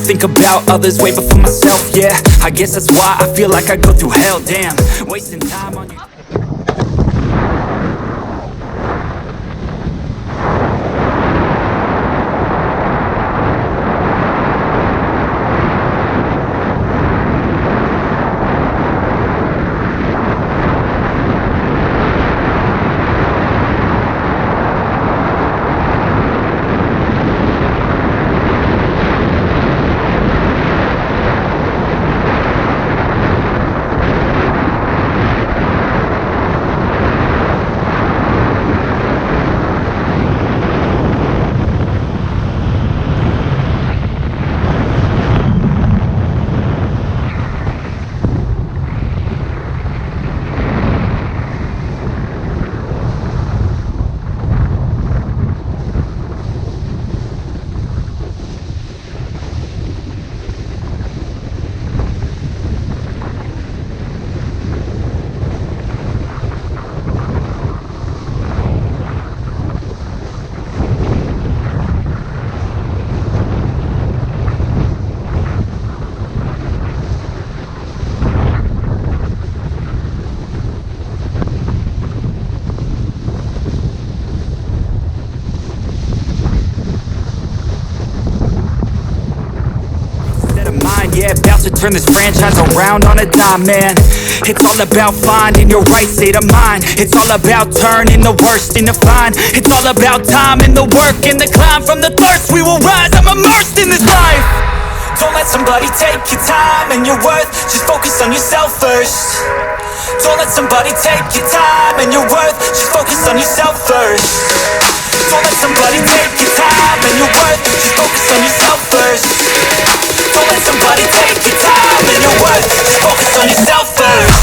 think about others way before myself, yeah. I guess that's why I feel like I go through hell, damn. Wasting time on you. Yeah, about to turn this franchise around on a dime, man. It's all about finding your right state of mind. It's all about turning the worst into fine. It's all about time and the work and the climb. From the thirst we will rise, I'm immersed in this life. Don't let somebody take your time and your worth. Just focus on yourself first. Don't let somebody take your time and your worth. Just focus on yourself first. Don't let somebody take your time and your worth. Just focus on yourself first. Don't let somebody take your time and your worth. Just focus on yourself first.